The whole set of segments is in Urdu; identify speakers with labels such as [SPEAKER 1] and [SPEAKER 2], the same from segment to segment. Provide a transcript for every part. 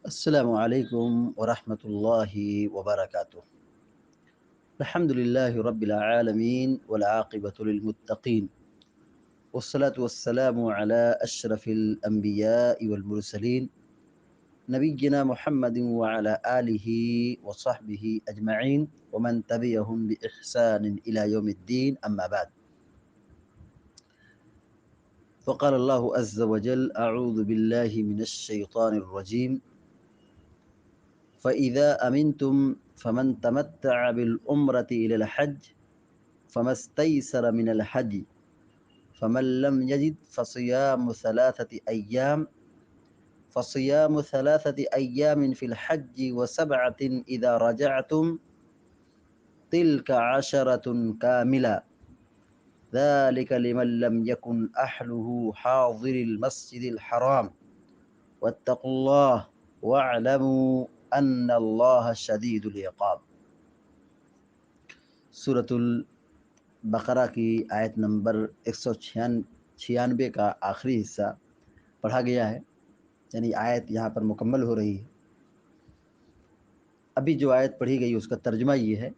[SPEAKER 1] السلام عليكم ورحمة الله وبركاته. الحمد لله رب العالمين والعاقبة للمتقين، والصلاة والسلام على أشرف الأنبياء والمرسلين نبينا محمد وعلى آله وصحبه أجمعين ومن تبعهم بإحسان إلى يوم الدين. أما بعد، فقال الله عز وجل: أعوذ بالله من الشيطان الرجيم. فإذا أمنتم فمن تمتع بالعمرة إلى الحج فما استيسر من الحج فمن لم يجد فصيام ثلاثة أيام في الحج وسبعة إذا رجعتم تلك عشرة كاملة ذلك لمن لم يكن أهله حاضر المسجد الحرام واتقوا الله واعلموا أن الله شديد العقاب. سورة البقرہ کی آیت نمبر 196 کا آخری حصہ پڑھا گیا ہے، یعنی آیت یہاں پر مکمل ہو رہی ہے۔ ابھی جو آیت پڑھی گئی اس کا ترجمہ یہ ہے،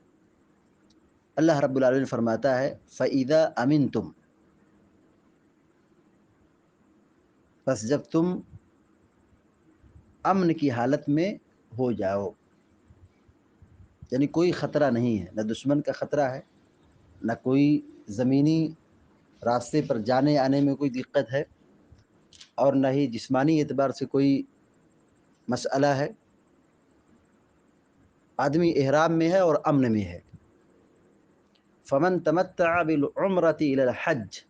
[SPEAKER 1] اللہ رب العالمین فرماتا ہے فَإِذَا أَمِنْتُمْ، پس جب تم امن کی حالت میں ہو جاؤ، یعنی کوئی خطرہ نہیں ہے، نہ دشمن کا خطرہ ہے، نہ کوئی زمینی راستے پر جانے آنے میں کوئی دقت ہے، اور نہ ہی جسمانی اعتبار سے کوئی مسئلہ ہے، آدمی احرام میں ہے اور امن میں ہے۔ فمن تمتع بالعمرۃ الی الحج،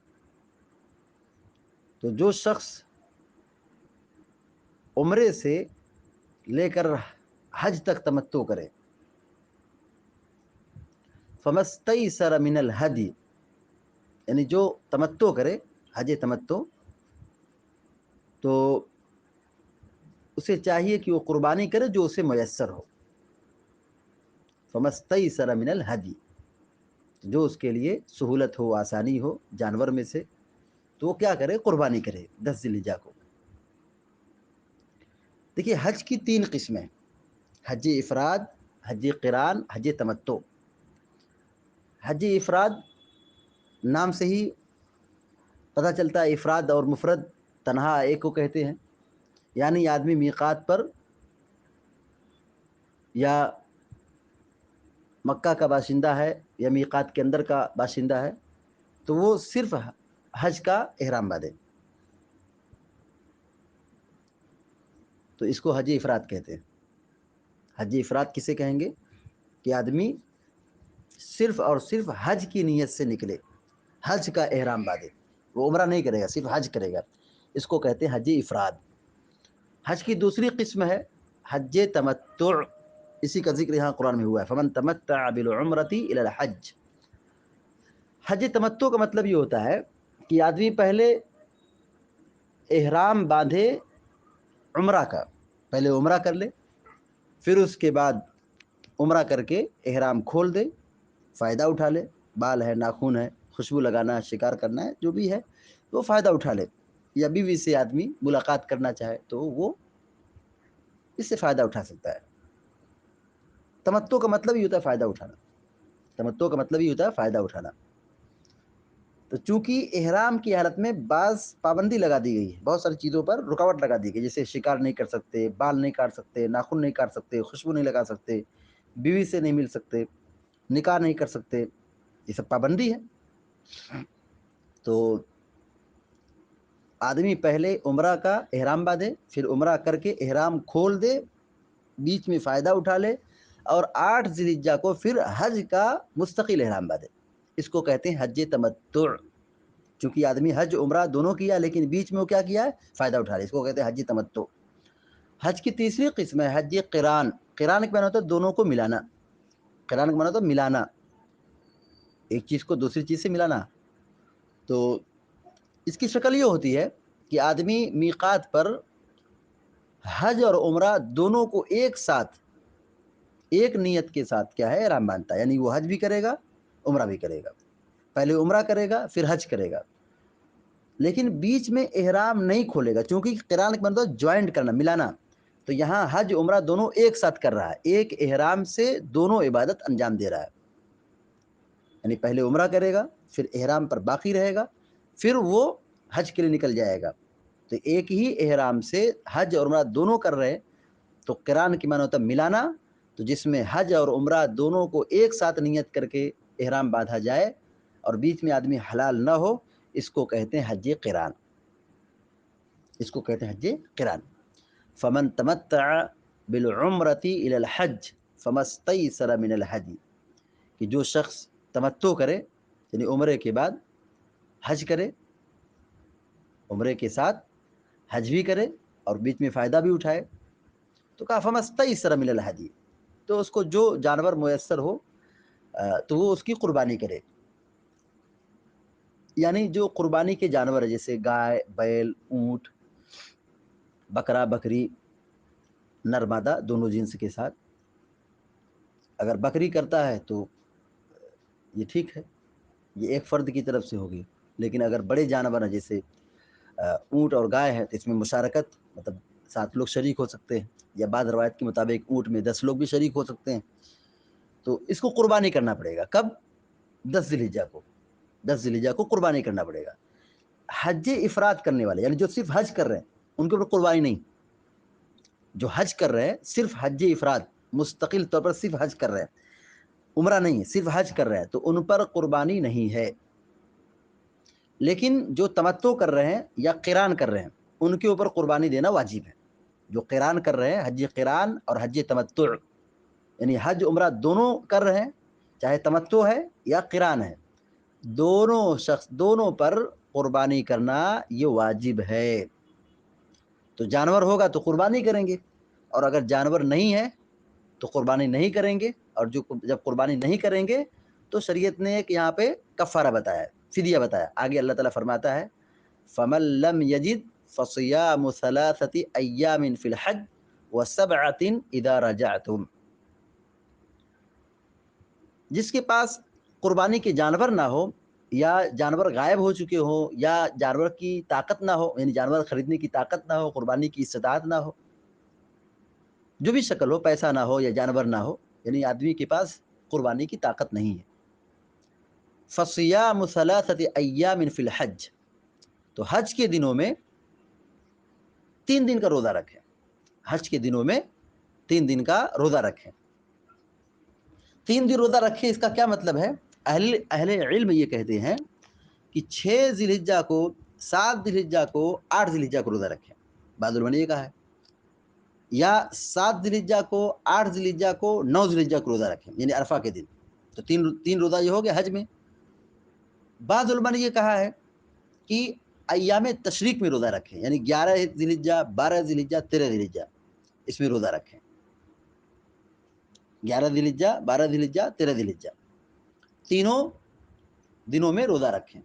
[SPEAKER 1] تو جو شخص عمرے سے لے کر حج تک تمتع کرے، فمستیسر من الہدی، یعنی جو تمتع کرے حج تمتع، تو اسے چاہیے کہ وہ قربانی کرے جو اسے میسر ہو۔ فمستیسر من الہدی، جو اس کے لیے سہولت ہو، آسانی ہو جانور میں سے، تو وہ کیا کرے؟ قربانی کرے 10 ذی الحجہ کو۔ دیکھیے، حج کی 3 قسمیں: حج افراد، حج قران، حج تمتع۔ حج افراد نام سے ہی پتہ چلتا ہے، افراد اور مفرد تنہا ایک کو کہتے ہیں، یعنی آدمی میقات پر یا مکہ کا باشندہ ہے یا میقات کے اندر کا باشندہ ہے تو وہ صرف حج کا احرام باندھے، تو اس کو حج افراد کہتے ہیں۔ حج افراد کسے کہیں گے؟ کہ آدمی صرف اور صرف حج کی نیت سے نکلے، حج کا احرام باندھے، وہ عمرہ نہیں کرے گا، صرف حج کرے گا، اس کو کہتے ہیں حج افراد۔ حج کی دوسری قسم ہے حج تمتع، اسی کا ذکر یہاں قرآن میں ہوا ہے، فمن تمتع بالعمرۃ الی الحج۔ حج تمتع کا مطلب یہ ہوتا ہے کہ آدمی پہلے احرام باندھے عمرہ کا، پہلے عمرہ کر لے، پھر اس کے بعد عمرہ کر کے احرام کھول دے، فائدہ اٹھا لے، بال ہے، ناخن ہے، خوشبو لگانا ہے، شکار کرنا ہے، جو بھی ہے وہ فائدہ اٹھا لے، یا بیوی سے آدمی ملاقات کرنا چاہے تو وہ اس سے فائدہ اٹھا سکتا ہے۔ تمتع کا مطلب ہی ہوتا ہے فائدہ اٹھانا، تمتع کا مطلب ہی ہوتا ہے فائدہ اٹھانا۔ تو چونکہ احرام کی حالت میں بعض پابندی لگا دی گئی ہے، بہت ساری چیزوں پر رکاوٹ لگا دی گئی، جیسے شکار نہیں کر سکتے، بال نہیں کاٹ سکتے، ناخن نہیں کاٹ سکتے، خوشبو نہیں لگا سکتے، بیوی سے نہیں مل سکتے، نکاح نہیں کر سکتے، یہ سب پابندی ہے۔ تو آدمی پہلے عمرہ کا احرام باندھے، پھر عمرہ کر کے احرام کھول دے، بیچ میں فائدہ اٹھا لے، اور 8 ذی الحجہ کو پھر حج کا مستقل احرام باندھے، اس کو کہتے ہیں حج تمتع۔ چونکہ آدمی حج عمرہ دونوں کیا، لیکن بیچ میں وہ کیا کیا ہے؟ فائدہ اٹھا لے، اس کو کہتے ہیں حج تمتع۔ حج کی تیسری قسم ہے حج قران۔ قران کا معنی ہوتا ہے دونوں کو ملانا، قران کا معنی ہوتا ہے ملانا، ایک چیز کو دوسری چیز سے ملانا۔ تو اس کی شکل یہ ہوتی ہے کہ آدمی میقات پر حج اور عمرہ دونوں کو ایک ساتھ، ایک نیت کے ساتھ کیا ہے؟ احرام باندھتا ہے، یعنی وہ حج بھی کرے گا، عمرہ بھی کرے گا، پہلے عمرہ کرے گا پھر حج کرے گا، لیکن بیچ میں احرام نہیں کھولے گا، چونکہ قران کا مطلب جوائنٹ کرنا، ملانا۔ تو یہاں حج عمرہ دونوں ایک ساتھ کر رہا ہے، ایک احرام سے دونوں عبادت انجام دے رہا ہے، یعنی پہلے عمرہ کرے گا، پھر احرام پر باقی رہے گا، پھر وہ حج کے لیے نکل جائے گا۔ تو ایک ہی احرام سے حج اور عمرہ دونوں کر رہے، تو قران کی معنی ہوتا ہے ملانا، تو جس میں حج اور عمرہ دونوں کو ایک ساتھ نیت کر کے احرام باندھا جائے اور بیچ میں آدمی حلال نہ ہو، اس کو کہتے ہیں حج قران، اس کو کہتے ہیں حج قران۔ فمن تمتع بالعمرة الى الحج فما استيسر من الهدي، کہ جو شخص تمتع کرے یعنی عمرے کے بعد حج کرے، عمرے کے ساتھ حج بھی کرے اور بیچ میں فائدہ بھی اٹھائے، تو کہا فما استيسر من الهدي، تو اس کو جو جانور میسر ہو تو وہ اس کی قربانی کرے، یعنی جو قربانی کے جانور ہے جیسے گائے، بیل، اونٹ، بکرا، بکری، نر مادہ دونوں جنس کے ساتھ، اگر بکری کرتا ہے تو یہ ٹھیک ہے، یہ ایک فرد کی طرف سے ہوگی، لیکن اگر بڑے جانور ہیں جیسے اونٹ اور گائے ہے تو اس میں مشارکت، مطلب 7 لوگ شریک ہو سکتے ہیں، یا بعض روایت کے مطابق اونٹ میں 10 لوگ بھی شریک ہو سکتے ہیں، تو اس کو قربانی کرنا پڑے گا۔ کب؟ 10 ذی الحجہ کو، 10 ذی الحجہ کو قربانی کرنا پڑے گا۔ حج افراد کرنے والے یعنی جو صرف حج کر رہے ہیں ان کے اوپر قربانی نہیں، جو حج کر رہے ہیں صرف حج افراد، مستقل طور پر صرف حج کر رہے ہیں، عمرہ نہیں، صرف حج کر رہے ہیں، تو ان پر قربانی نہیں ہے۔ لیکن جو تمتع کر رہے ہیں یا قران کر رہے ہیں ان کے اوپر قربانی دینا واجب ہے۔ جو قران کر رہے ہیں، حج قران اور حج تمتع، یعنی حج عمرہ دونوں کر رہے ہیں، چاہے تمتع ہے یا قران ہے، دونوں پر قربانی کرنا یہ واجب ہے۔ تو جانور ہوگا تو قربانی کریں گے، اور اگر جانور نہیں ہے تو قربانی نہیں کریں گے، اور جب قربانی نہیں کریں گے تو شریعت نے ایک یہاں پہ کفارہ بتایا، فدیہ بتایا۔ آگے اللہ تعالیٰ فرماتا ہے فَمَن لَّمْ يَجِدْ فَصِيَامُ 3 أَيَّامٍ فِي الْحَجِّ و7 إِذَا رَجَعْتُمْ، جس کے پاس قربانی کے جانور نہ ہو، یا جانور غائب ہو چکے ہوں، یا جانور کی طاقت نہ ہو، یعنی جانور خریدنے کی طاقت نہ ہو، قربانی کی استطاعت نہ ہو، جو بھی شکل ہو، پیسہ نہ ہو یا جانور نہ ہو، یعنی آدمی کے پاس قربانی کی طاقت نہیں ہے، فَصِيَامُ 3 أَيَّامٍ فِي الْحَجِّ، تو حج کے دنوں میں 3 دن کا روزہ رکھیں، حج کے دنوں میں 3 دن کا روزہ رکھیں۔ 3 دن روزہ رکھیں، اس کا کیا مطلب ہے؟ اہل علم یہ کہتے ہیں کہ 6 ذی الحجہ کو، 7 ذی الحجہ کو، 8 ذی الحجہ کو روزہ رکھیں، بعض علماء نے یہ کہا ہے، یا 7 ذی الحجہ کو، 8 ذی الحجہ کو، 9 ذی الحجہ کو روزہ رکھیں، یعنی عرفہ کے دن، تو 3 روزہ یہ ہو گیا حج میں۔ بعض علماء نے یہ کہا ہے کہ ایام تشریق میں روزہ رکھیں، یعنی 11 ذی الحجہ، 12 ذی الحجہ، 13 ذی الحجہ، اس میں روزہ رکھیں، 11 ذی الحجہ، 12 ذی الحجہ، 13 ذی الحجہ، تینوں دنوں میں روزہ رکھیں۔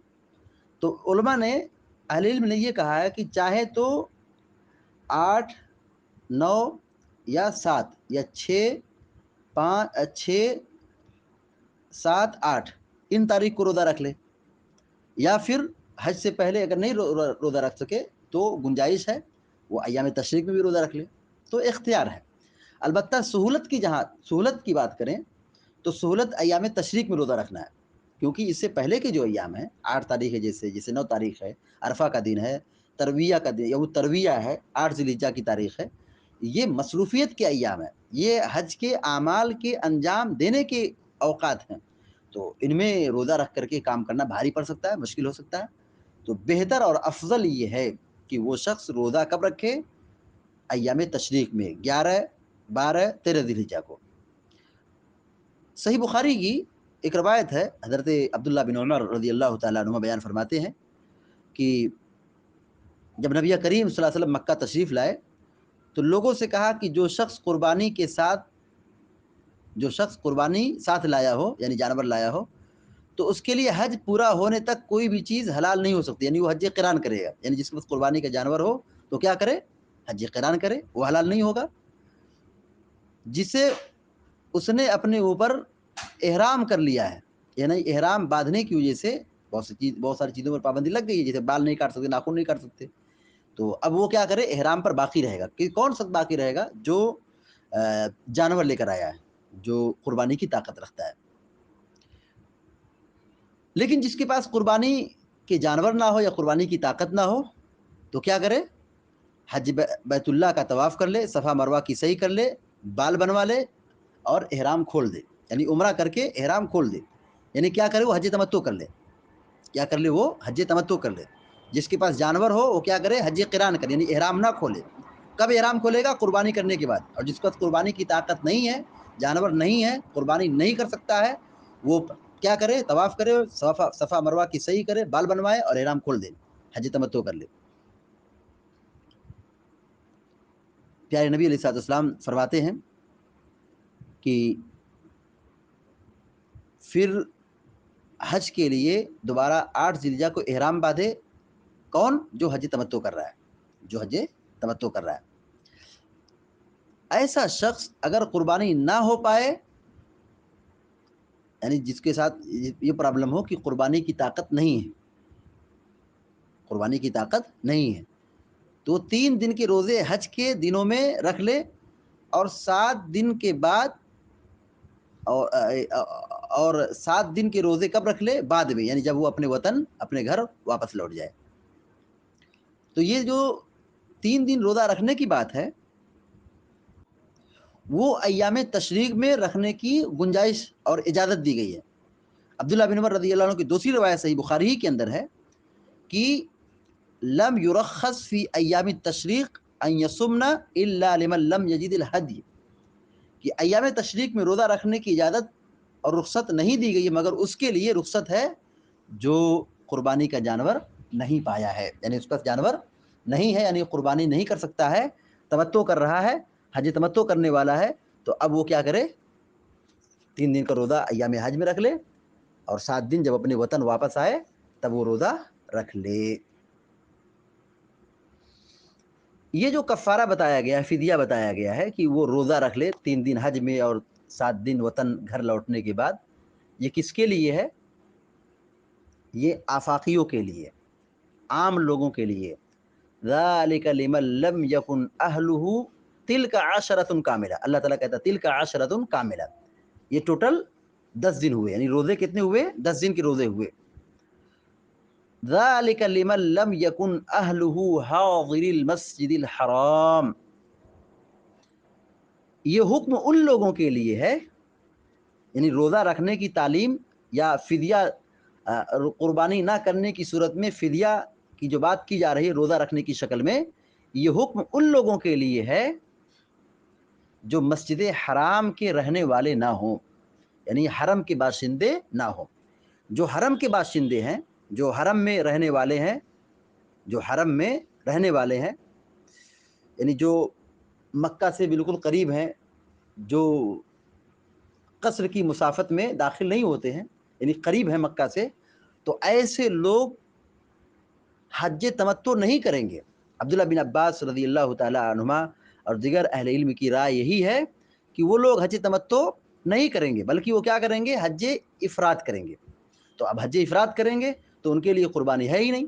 [SPEAKER 1] تو علماء نے، اہل علم نے یہ کہا ہے کہ چاہے تو 8، 9 یا 7 یا 6، 7، 8 ان تاریخ کو روزہ رکھ لے، یا پھر حج سے پہلے اگر نہیں روزہ رکھ سکے تو گنجائش ہے وہ ایام تشریق میں بھی روزہ رکھ لے، تو اختیار ہے۔ البتہ سہولت کی بات کریں تو سہولت ایام تشریق میں روزہ رکھنا ہے، کیونکہ اس سے پہلے کے جو ایام ہیں، 8 تاریخ ہے، جیسے 9 تاریخ ہے، عرفہ کا دن ہے، ترویہ کا دن، یوم ترویہ ہے، 8 ذی الحجہ کی تاریخ ہے، یہ مصروفیت کے ایام ہیں، یہ حج کے اعمال کے انجام دینے کے اوقات ہیں، تو ان میں روزہ رکھ کر کے کام کرنا بھاری پڑ سکتا ہے، مشکل ہو سکتا ہے، تو بہتر اور افضل یہ ہے کہ وہ شخص روزہ کب رکھے؟ ایام تشریق میں، 11، 12، 13 ذی الحجہ کو۔ صحیح بخاری کی ایک روایت ہے، حضرت عبداللہ بن عمر رضی اللہ تعالیٰ عنہ بیان فرماتے ہیں کہ جب نبی کریم صلی اللہ علیہ وسلم مکہ تشریف لائے تو لوگوں سے کہا کہ جو شخص قربانی ساتھ لایا ہو، یعنی جانور لایا ہو، تو اس کے لیے حج پورا ہونے تک کوئی بھی چیز حلال نہیں ہو سکتی، یعنی وہ حج قران کرے گا، یعنی جس کے پاس قربانی کا جانور ہو تو کیا کرے؟ حج قران کرے، وہ حلال نہیں ہوگا۔ جسے اس نے اپنے اوپر احرام کر لیا ہے، یعنی احرام باندھنے کی وجہ سے بہت ساری چیزوں پر پابندی لگ گئی ہے، جیسے بال نہیں کاٹ سکتے، ناخن نہیں کاٹ سکتے، تو اب وہ کیا کرے، احرام پر باقی رہے گا. کہ کون سا باقی رہے گا؟ جو جانور لے کر آیا ہے، جو قربانی کی طاقت رکھتا ہے. لیکن جس کے پاس قربانی کے جانور نہ ہو یا قربانی کی طاقت نہ ہو تو کیا کرے؟ حج بیت اللہ کا طواف کر لے، صفا مروہ کی سعی کر لے، بال بنوا لے اور احرام کھول دے. یعنی عمرہ کر کے احرام کھول دے. یعنی کیا کرے؟ وہ حج تمتع کر لے. کیا کر لے؟ وہ حج تمتع کر لے. جس کے پاس جانور ہو وہ کیا کرے؟ حج قران کرے، یعنی احرام نہ کھولے. کب احرام کھولے گا؟ قربانی کرنے کے بعد. اور جس کے پاس قربانی کی طاقت نہیں ہے، جانور نہیں ہے، قربانی نہیں کر سکتا ہے، وہ کیا کرے؟ طواف کرے، صفا مروہ کی سعی کرے، بال بنوائے اور احرام کھول دے، حج تمتع کر لے. پیارے نبی علیہ السلام فرماتے ہیں کہ پھر حج کے لیے دوبارہ 8 ذی الحجہ کو احرام باندھے. کون؟ جو حج تمتع کر رہا ہے، جو حج تمتع کر رہا ہے. ایسا شخص اگر قربانی نہ ہو پائے، یعنی جس کے ساتھ یہ پرابلم ہو کہ قربانی کی طاقت نہیں ہے، قربانی کی طاقت نہیں ہے، تو 3 دن کے روزے حج کے دنوں میں رکھ لے اور 7 دن کے بعد اور 7 دن کے روزے کب رکھ لے؟ بعد میں، یعنی جب وہ اپنے وطن، اپنے گھر واپس لوٹ جائے. تو یہ جو 3 دن روزہ رکھنے کی بات ہے وہ ایام تشریق میں رکھنے کی گنجائش اور اجازت دی گئی ہے. عبداللہ بن عمر رضی اللہ عنہ کی دوسری روایت صحیح بخاری ہی کے اندر ہے کہ لم یرخص فی ایام التشریق ان یصمنا الا لمن لم یجد الہدی، کہ ایام تشریق میں روزہ رکھنے کی اجازت اور رخصت نہیں دی گئی ہے مگر اس کے لیے رخصت ہے جو قربانی کا جانور نہیں پایا ہے، یعنی اس کا جانور نہیں ہے، یعنی قربانی نہیں کر سکتا ہے، تمتع کر رہا ہے، حج تمتع کرنے والا ہے. تو اب وہ کیا کرے؟ 3 دن کا روزہ ایام حج میں رکھ لے اور 7 دن جب اپنے وطن واپس آئے تب وہ روزہ رکھ لے. یہ جو کفارہ بتایا گیا ہے، فدیہ بتایا گیا ہے کہ وہ روزہ رکھ لے 3 دن حج میں اور 7 دن وطن گھر لوٹنے کے بعد، یہ کس کے لیے ہے؟ یہ آفاقیوں کے لیے، عام لوگوں کے لیے. ذالک لمن لم یکن اہلہ تلک عشرۃ کاملہ. اللہ تعالیٰ کہتا ہے تلک عشرۃ کاملہ. یہ ٹوٹل 10 دن ہوئے، یعنی روزے کتنے ہوئے؟ 10 دن کے روزے ہوئے. ذالک لمن لم یکن اہلہ حاضر المسجد الحرام. یہ حکم ان لوگوں کے لیے ہے، یعنی روزہ رکھنے کی تعلیم یا فدیہ، قربانی نہ کرنے کی صورت میں فدیہ کی جو بات کی جا رہی ہے روزہ رکھنے کی شکل میں، یہ حکم ان لوگوں کے لیے ہے جو مسجد حرام کے رہنے والے نہ ہوں، یعنی حرم کے باشندے نہ ہوں. جو حرم کے باشندے ہیں، جو حرم میں رہنے والے ہیں، جو حرم میں رہنے والے ہیں، یعنی جو مکہ سے بالکل قریب ہیں، جو قصر کی مسافت میں داخل نہیں ہوتے ہیں، یعنی قریب ہیں مکہ سے، تو ایسے لوگ حج تمتع نہیں کریں گے. عبداللہ بن عباس رضی اللہ تعالی عنہما اور دیگر اہل علم کی رائے یہی ہے کہ وہ لوگ حج تمتع نہیں کریں گے، بلکہ وہ کیا کریں گے؟ حج افراد کریں گے. تو اب حج افراد کریں گے تو ان کے لیے قربانی ہے ہی نہیں،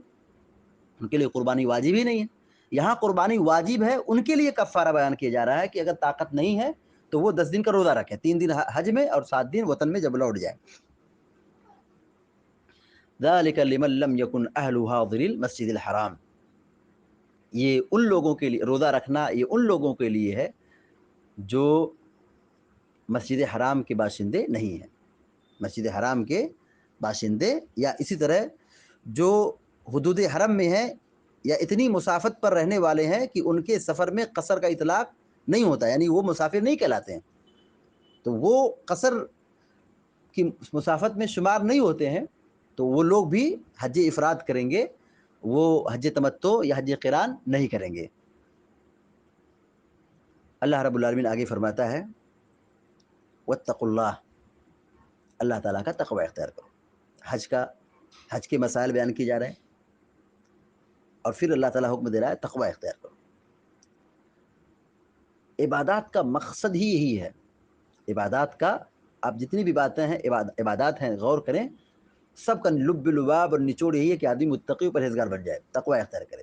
[SPEAKER 1] ان کے لیے قربانی واجب ہی نہیں ہے. یہاں قربانی واجب ہے، ان کے لیے کفارہ بیان کیا جا رہا ہے کہ اگر طاقت نہیں ہے تو وہ 10 دن کا روزہ رکھے، 3 دن حج میں اور 7 دن وطن میں جب لوٹ جائے. ذالک لمن لم یکن اہلہ حاضر المسجد الحرام. یہ ان لوگوں کے لیے روزہ رکھنا، یہ ان لوگوں کے لیے ہے جو مسجد حرام کے باشندے نہیں ہیں، مسجد حرام کے باشندے، یا اسی طرح جو حدود حرم میں ہیں یا اتنی مسافت پر رہنے والے ہیں کہ ان کے سفر میں قصر کا اطلاق نہیں ہوتا، یعنی وہ مسافر نہیں کہلاتے ہیں، تو وہ قصر کی مسافت میں شمار نہیں ہوتے ہیں، تو وہ لوگ بھی حج افراد کریں گے، وہ حج تمتع یا حج قران نہیں کریں گے. اللہ رب العالمین آگے فرماتا ہے واتقوا اللہ، اللہ تعالیٰ کا تقوی اختیار کرو. حج کے مسائل بیان کیے جا رہے ہیں اور پھر اللہ تعالیٰ حکم دے رہا ہے تقوی اختیار کرو. عبادات کا مقصد ہی یہی ہے. عبادات کا، آپ جتنی بھی باتیں ہیں عبادات ہیں، غور کریں، سب کا لب لباب اور نچوڑ یہی ہے کہ آدمی متقی و پرہیزگار بن جائے، تقوی اختیار کرے.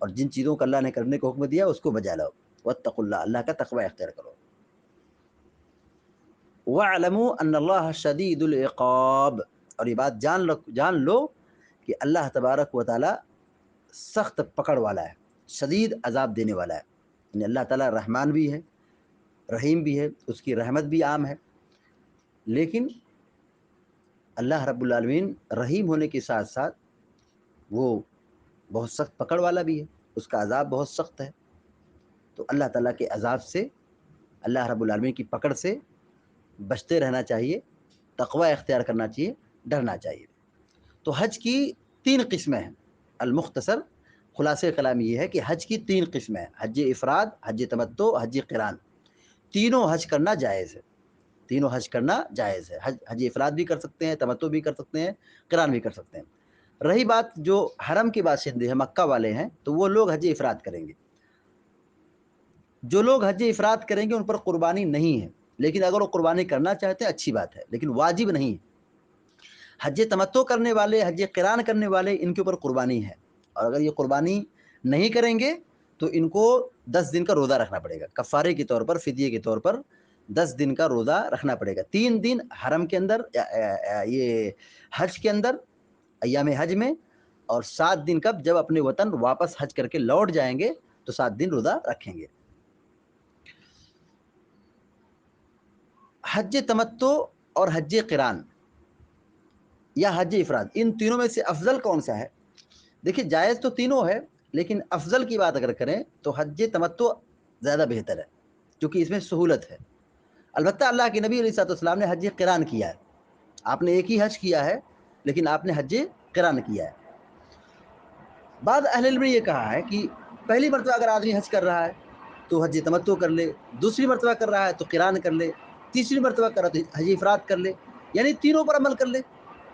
[SPEAKER 1] اور جن چیزوں کا اللہ نے کرنے کو حکم دیا اس کو بجا لاؤ، واتقوا اللہ کا تقوی اختیار کرو۔ وَاعْلَمُوا أَنَّ اللَّهَ شَدِيدُ الْعِقَابِ، اور یہ بات جان لو کہ اللہ تبارک و تعالی سخت پکڑ والا ہے، شدید عذاب دینے والا ہے، یعنی اللہ تعالیٰ رحمان بھی ہے، رحیم بھی ہے، اس کی رحمت بھی عام ہے، لیکن اللہ رب العالمین رحیم ہونے کے ساتھ ساتھ وہ بہت سخت پکڑ والا بھی ہے، اس کا عذاب بہت سخت ہے۔ تو اللہ تعالیٰ کے عذاب سے، اللہ رب العالمین کی پکڑ سے بچتے رہنا چاہیے، تقوی اختیار کرنا چاہیے، ڈرنا چاہیے۔ تو حج کی 3 قسمیں ہیں۔ المختصر خلاصہ کلام یہ ہے کہ حج کی 3 قسمیں ہیں، حج افراد، حج تمتع، حج قران۔ تینوں حج کرنا جائز ہے، تینوں حج کرنا جائز ہے۔ حج افراد بھی کر سکتے ہیں، تمتع بھی کر سکتے ہیں، قران بھی کر سکتے ہیں۔ رہی بات جو حرم کے باشندے ہیں، مکہ والے ہیں، تو وہ لوگ حج افراد کریں گے۔ جو لوگ حج افراد کریں گے ان پر قربانی نہیں ہے، لیکن اگر وہ قربانی کرنا چاہتے ہیں اچھی بات ہے، لیکن واجب نہیں ہے۔ حج تمتع کرنے والے، حج قران کرنے والے، ان کے اوپر قربانی ہے، اور اگر یہ قربانی نہیں کریں گے تو ان کو 10 دن کا روزہ رکھنا پڑے گا، کفارے کے طور پر، فدیے کے طور پر 10 دن کا روزہ رکھنا پڑے گا۔ 3 دن حرم کے اندر، یہ حج کے اندر، ایام حج میں، اور 7 دن کب؟ جب اپنے وطن واپس حج کر کے لوٹ جائیں گے تو 7 دن روزہ رکھیں گے۔ حج تمتع اور حج قران یا حج افراد، ان تینوں میں سے افضل کون سا ہے؟ دیکھیے جائز تو تینوں ہے، لیکن افضل کی بات اگر کریں تو حج تمتع زیادہ بہتر ہے، کیونکہ اس میں سہولت ہے۔ البتہ اللہ کے نبی علیہ الصلوۃ والسلام نے حج قران کیا ہے، آپ نے ایک ہی حج کیا ہے لیکن آپ نے حج قران کیا ہے۔ بعض اہل علم نے یہ کہا ہے کہ پہلی مرتبہ اگر آدمی حج کر رہا ہے تو حج تمتع کر لے، دوسری مرتبہ کر رہا ہے تو قران کر لے، تیسری مرتبہ کر رہا ہے تو حج افراد کر لے، یعنی تینوں پر عمل کر لے،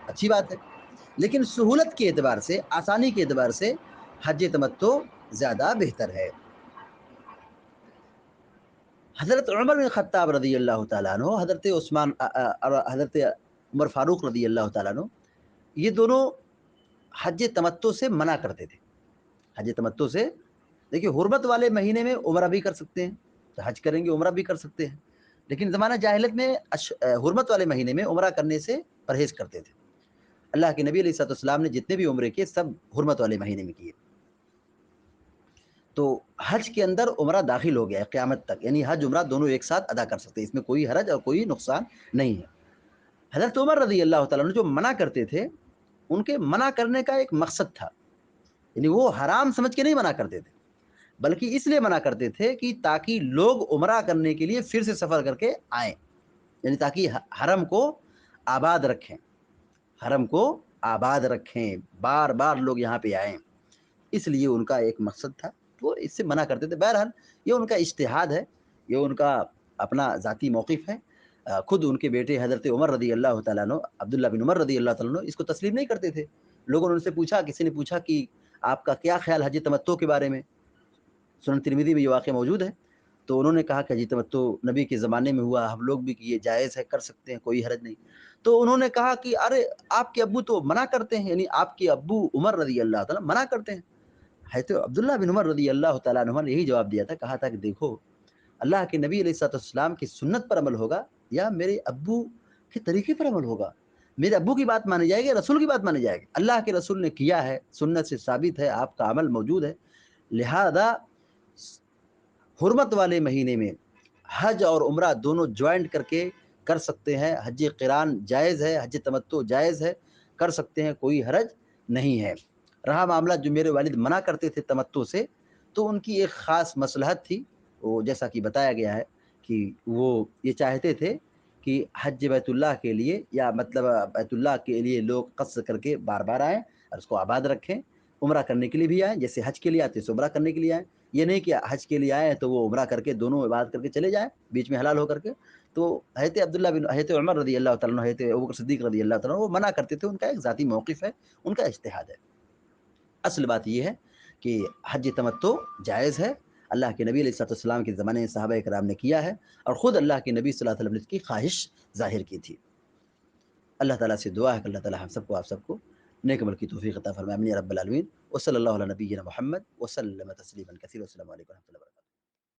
[SPEAKER 1] اچھی بات ہے۔ لیکن سہولت کے اعتبار سے، آسانی کے اعتبار سے حج تمتع زیادہ بہتر ہے۔ حضرت عمر بن خطاب رضی اللہ تعالیٰ عنہ، حضرت حضرت عمر فاروق رضی اللہ تعالیٰ عنہ، یہ دونوں حج تمتع سے منع کرتے تھے۔ حج تمتع سے، دیکھیے حرمت والے مہینے میں عمرہ بھی کر سکتے ہیں، تو حج کریں گے عمرہ بھی کر سکتے ہیں، لیکن زمانہ جاہلیت میں حرمت والے مہینے میں عمرہ کرنے سے پرہیز کرتے تھے۔ اللہ کے نبی علیہ الصلوۃ والسلام نے جتنے بھی عمرے کیے سب حرمت والے مہینے میں کیے، تو حج کے اندر عمرہ داخل ہو گیا ہے قیامت تک، یعنی حج عمرہ دونوں ایک ساتھ ادا کر سکتے ہیں، اس میں کوئی حرج اور کوئی نقصان نہیں ہے۔ حضرت عمر رضی اللہ تعالیٰ عنہ جو منع کرتے تھے، ان کے منع کرنے کا ایک مقصد تھا، یعنی وہ حرام سمجھ کے نہیں منع کرتے تھے، بلکہ اس لیے منع کرتے تھے کہ تاکہ لوگ عمرہ کرنے کے لیے پھر سے سفر کر کے آئیں، یعنی تاکہ حرم کو آباد رکھیں، حرم کو آباد رکھیں، بار بار لوگ یہاں پہ آئیں، اس لیے ان کا ایک مقصد تھا، وہ اس سے منع کرتے تھے۔ بہرحال یہ ان کا اجتہاد ہے، یہ ان کا اپنا ذاتی موقف ہے۔ خود ان کے بیٹے حضرت عمر رضی اللہ تعالیٰ عنہ، عبداللہ بن عمر رضی اللہ تعالیٰ عنہ، اس کو تسلیم نہیں کرتے تھے۔ لوگوں نے ان سے پوچھا، کسی نے پوچھا کہ آپ کا کیا خیال حج تمتع کے بارے میں؟ سنن ترمذی میں یہ واقعہ موجود ہے۔ تو انہوں نے کہا کہ حج تمتع نبی کے زمانے میں ہوا، ہم لوگ بھی یہ جائز ہے، کر سکتے ہیں، کوئی حرج نہیں۔ تو انہوں نے کہا کہ ارے آپ کے ابو تو منع کرتے ہیں، یعنی آپ کے ابو عمر رضی اللہ تعالیٰ منع کرتے ہیں۔ حضرت عبداللہ بن عمر رضی اللہ تعالیٰ عنہ نے یہی جواب دیا تھا، کہا تھا کہ دیکھو اللہ کے نبی علیہ الصلوۃ والسلام کی سنت پر عمل ہوگا یا میرے ابو کے طریقے پر عمل ہوگا؟ میرے ابو کی بات مانی جائے گی، رسول کی بات مانی جائے گی؟ اللہ کے رسول نے کیا ہے، سنت سے ثابت ہے، آپ کا عمل موجود ہے، لہذا حرمت والے مہینے میں حج اور عمرہ دونوں جوائنٹ کر کے کر سکتے ہیں۔ حج قران جائز ہے، حج تمتع جائز ہے، کر سکتے ہیں، کوئی حرج نہیں ہے۔ رہا معاملہ جو میرے والد منع کرتے تھے تمتع سے، تو ان کی ایک خاص مصلحت تھی، وہ جیسا کہ بتایا گیا ہے کہ وہ یہ چاہتے تھے کہ حج بیت اللہ کے لیے، یا مطلب بیت اللہ کے لیے لوگ قصد کر کے بار بار آئیں اور اس کو آباد رکھیں، عمرہ کرنے کے لیے بھی آئیں، جیسے حج کے لیے آتے ہیں عمرہ کرنے کے لیے آئیں، یہ نہیں کہ حج کے لیے آئے تو وہ عمرہ کر کے دونوں عبادت کر کے چلے جائیں بیچ میں حلال ہو کر کے۔ تو حضرت عمر رضی اللہ تعالیٰ عنہ، حضرت ابوبکر صدیق رضی اللہ تعالیٰ عنہ وہ منع کرتے تھے، ان کا ایک ذاتی موقف ہے، ان کا اجتہاد ہے۔ اصل بات یہ ہے کہ حج تمتع جائز ہے، اللہ کے نبی علیہ الصلوۃ والسلام کے زمانے میں صحابہ کرام نے کیا ہے، اور خود اللہ کے نبی صلی اللہ علیہ وسلم نے اس کی خواہش ظاہر کی تھی۔ اللہ تعالیٰ سے دعا ہے کہ اللہ تعالیٰ ہم سب کو، آپ سب کو نیک عمل کی توفیق عطا فرمائے آمین یا رب العالمین. وصلی اللہ علی نبینا محمد وسلم تسلیما کثیرا. السلام علیکم و رحمۃ اللہ وبرکاتہ.